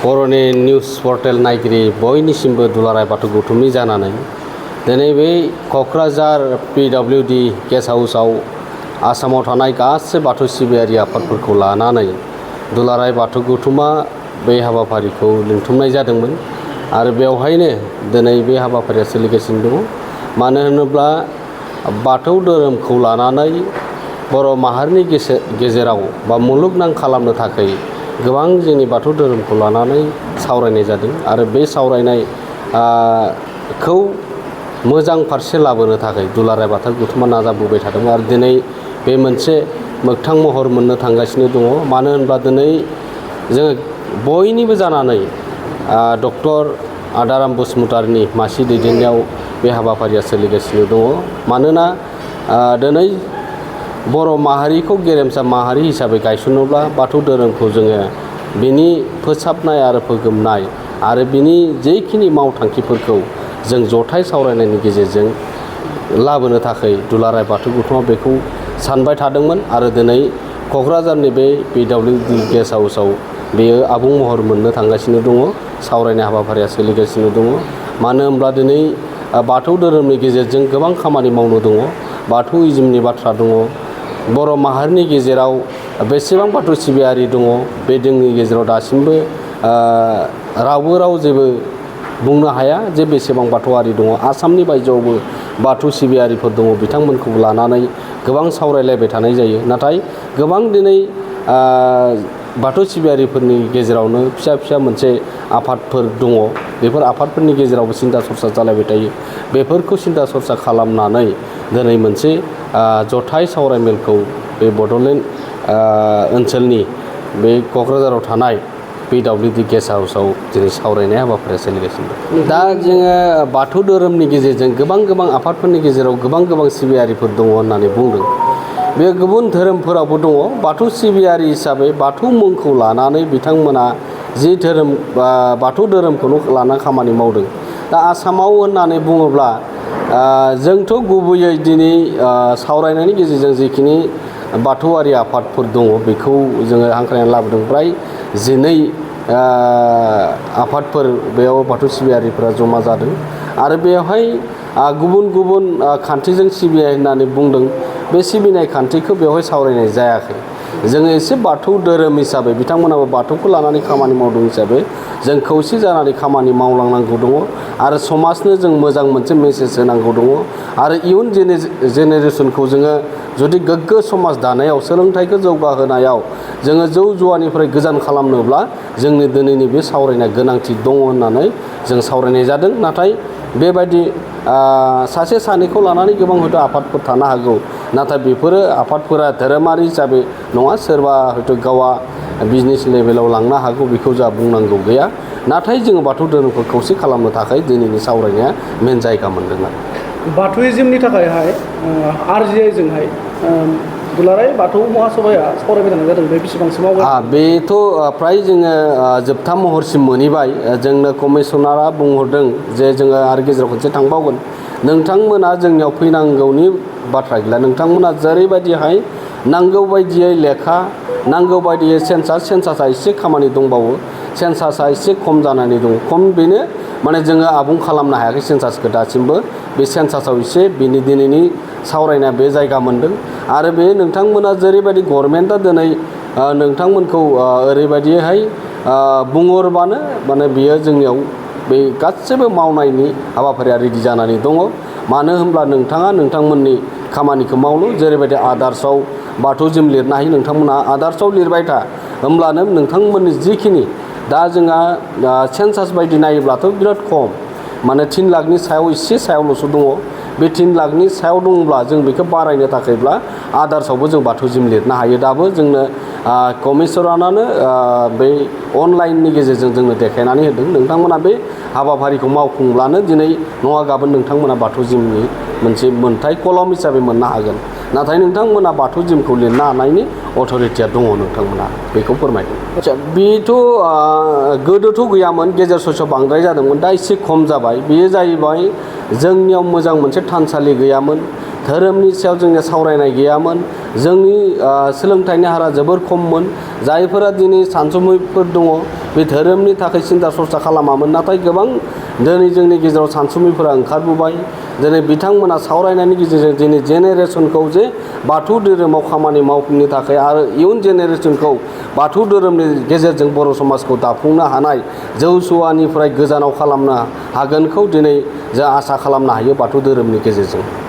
बर'नि news portal नायगिरि बयनिसिमबो दुलाराय बाथौ गौथुमनि जानानै दिनै बे क'क्राझार PWD गेस्ट हाउसआव आसामाव थानाय गासै बाथौ सिबियारि आफादफोरखौ लानानै दुलाराय बाथौ गौथुमा बे हाबाफारिखौ लिंथुमनाय जादोंमोन आरो बेवहायनो दिनै बे हाबाफारिया सोलिगासिनो दङ। मानो होनोब्ला बाथौ धोरोमखौ लानानै बर' माहारिनि गेजेराव बा मुलुगनां खालामनो थाखाय गोबां जोंनि बाथौ धोरोमखौ लानानै सावरायनाय जादों आरो बे सावरायनायखौ मोजां फारसे लाबोनो थाखाय दुलाराय बाथौ गौथुमा नाजाबोबाय थादों आरो दिनै बे मोनसे मोगथां महर मोननो थांगासिनो दङ। मानो होनब्ला दिनै जोङो बयनिबो जानानै डक्टर आदाराम बसुमतारीनि मासि दैदेननायाव बे हाबाफारिया सोलिगासिनो दङ। मानोना दिनै बर' माहारिखौ गेरेमसा माहारि हिसाबै गायसनोब्ला बाथौ धोरोमखौ जोङो बिनि फोसाबनाय आरो फोगोमनाय आरो बिनि जेखिनि मावथांखिफोरखौ जों जथाय सावरायनायनि गेजेरजों लाबोनो थाखाय दुलाराय बाथौ गौथुमा बेखौ सानबाय थादोंमोन आरो दिनै क'क्राझारनि बे PWD गेस्ट हाउसआव बेयो आबुं महर मोननो थांगासिनो दङ। सावरायनाय हाबाफारिया सोलिगासिनो दङ। मानो होनब्ला दिनै बाथौ धोरोमनि गेजेरजों गोबां खामानि मावनो दङ। बाथौइजमनि बाथ्रा दङ। बर' माहारिनि गेजेराव बेसेबां बाथौ सिबियारि दङ बे जोंनि गेजेराव दासिमबो रावबो जेबो बुंनो हाया जे बेसेबां बाथौआरि दङ। आसामनि बायजोआवबो बाथौ सिबियारिफोर दङ। बिथांमोनखौ लानानै गोबां सावरायलायबाय थानाय जायो। नाथाय गोबां दिनै बाथौ सिबियारिफोरनि गेजेरावनो फिसा फिसा मोनसे आफादफोर दङ। बेफोर आफादफोरनि गेजेरावबो सिन्था सरसा जालायबाय थायो। बेफोरखौ सिन्था सरसा खालामनानै दिनै मोनसे जथाय सावरायमेलखौ बे बड'लेण्ड ओनसोलनि बे क'क्राझाराव थानाय PWD गेस्ट हाउसआव दिनै सावरायनाय हाबाफारिया सोलिगासिनो दं। दा जोङो बाथौ धोरोमनि गेजेरजों गोबां आफादफोरनि गेजेराव गोबां सिबियारिफोर दङ होननानै बुंदों। बे गुबुन धोरोमफोरावबो दङ। बाथौ सिबियारि हिसाबै बाथौ मुंखौ लानानै बिथांमोना जि धोरोम बाथौ धोरोमखौनो लाना खामानि मावदों। दा आसामाव होननानै बुङोब्ला जोंथ' गुबैयै दिनै सावरायनायनि गेजेरजों जिखिनि बाथौआरि आफादफोर दङ बेखौ जोङो हांख्रायनानै लाबोदों। फ्राय 12 आफादफोर बेयाव बाथौ सिबियारिफोरा जमा जादों आरो बेवहाय गुबुन खान्थिजों सिबिनाय होननानै बुंदों। बे सिबिनाय खान्थिखौ बेवहाय सावरायनाय जायाखै। जोङो एसे बाथौ धोरोम हिसाबै बिथांमोनाबो बाथौखौ लानानै खामानि मावदों हिसाबै जों खौसे जानानै खामानि मावलांनांगौ दङ आरो समाजनो जों मोजां मोनसे मेसेज होनांगौ दङ आरो इयुन जेनेरेसनखौ जोङो जुदि गोग्गो समाज दानायाव सोलोंथाइखौ जौगाहोनायाव जोङो जौ जुवानिफ्राय गोजान खालामनोब्ला जोंनि दिनैनि बे सावरायनाय गोनांथि दङ होननानै जों सावरायनाय जादों। नाथाय बेबायदि सासे सानैखौ लानानै गोबां हयथ' आफादफोर थानो हागौ। नाथाय बेफोरो आफादफोरा धोरोमारि हिसाबै नङा। सोरबा हयथ' गावआ बिजनेस लेभेलाव लांनो हागौ बेखौ जोंहा बुंनांगौ गैया। नाथाय जोङो बाथौ धोरोमखौ खौसे खालामनो थाखाय दिनैनि सावरायनाया मेन जायगा मोनदों आरो बाथौइजमनि थाखायहाय RGIजोंहाय दुलाराय बाथौ महासभाया सावरायबाय थानाय जादों। बे बेसेबांसिमाव बेथ' फ्राय जोङो जोबथा महरसिम मोनहैबाय। जोंनो कमिसनारा बुंहरदों जे जोङो आरो गेजेराव खनसे थांबावगोन। नोंथांमोना जोंनियाव फैनांगौनि बाथ्रा गैला। नोंथांमोना जेरैबायदिहाय नांगौ बायदियै लेखा नांगौ बायदियै सेन्सासा एसे खामानि दंबावो। सेन्सासा एसे खम जानानै दं। खम बेनो माने जोङो आबुं खालामनो हायाखै सेन्सासखौ दासिमबो। बे सेन्सासाव एसे बेनि दिनैनि सावरायनाया बे जायगा मोनदों आरो बे नोंथांमोना जेरैबायदि गभर्नमेन्टआ दिनै नोंथांमोनखौ ओरैबायदिहाय बुंहरबानो माने बियो जोंनियाव बे गासैबो मावनायनि हाबाफारिया रेडि जानानै दङ। मानो होनब्ला नोंथाङा नोंथांमोननि खामानिखौ मावनो जेरैबायदि आदार्सआव बाथौइजम लिरनो हायो नोंथांमोना आदार्सआव लिरबाय था। होमब्लानो नोंथांमोननि जिखिनि दा जोंहा सेन्सास बायदि नायोब्लाथ' बिराद खम। माने 3 लाखनि सायाव एसे सायावल'सो दङ। बे 3 लाखनि सायाव दंब्ला जों बेखौ बारायनो थाखायब्ला आदार्सआवबो जों बाथौइजम लिरनो हायो। दाबो जोंनो कमिसनारानो बे अनलाइननि गेजेरजों जोंनो देखायनानै होदों। नोंथांमोना बे हाबाफारिखौ मावफुंब्लानो दिनै नङा गाबोन नोंथांमोना बाथौइजमनि मोनसे मोन्थाय कलम हिसाबै मोननो हागोन। नाथाय नोंथांमोना बाथौइजमखौ लिरनो हानायनि अथ'रिटिया दङ। नोंथांमोना बेखौ फोरमायदों। बेथ' गोदोथ' गैयामोन। गेजेर ससेयाव बांद्राय जादोंमोन। दा एसे खम जाबाय। बेयो जाहैबाय जोंनियाव मोजां मोनसे थानसालि गैयामोन। धोरोमनि सायाव जोंनिया सावरायनाय गैयामोन। जोंनि सोलोंथाइनि हारा जोबोर खममोन। जायफोरा दिनै सानसुमैफोर दङ बे धोरोमनि थाखाय सिन्था सरसा खालामामोन। नाथाय गोबां दिनै जोंनि गेजेराव सानसुमैफोरा ओंखारबोबाय। दिनै बिथांमोना सावरायनायनि गेजेरजों दिनै जेनेरेसनखौ जे बाथौ धोरोमाव खामानि मावफुंनो थाखाय आरो इयुन जेनेरेसनखौ बाथौ धोरोमनि गेजेरजों बर' समाजखौ दाफुंनो हानाय जौसुवानिफ्राय गोजानाव खालामनो हागोनखौ दिनै जों आसा खालामनो हायो बाथौ धोरोमनि गेजेरजों।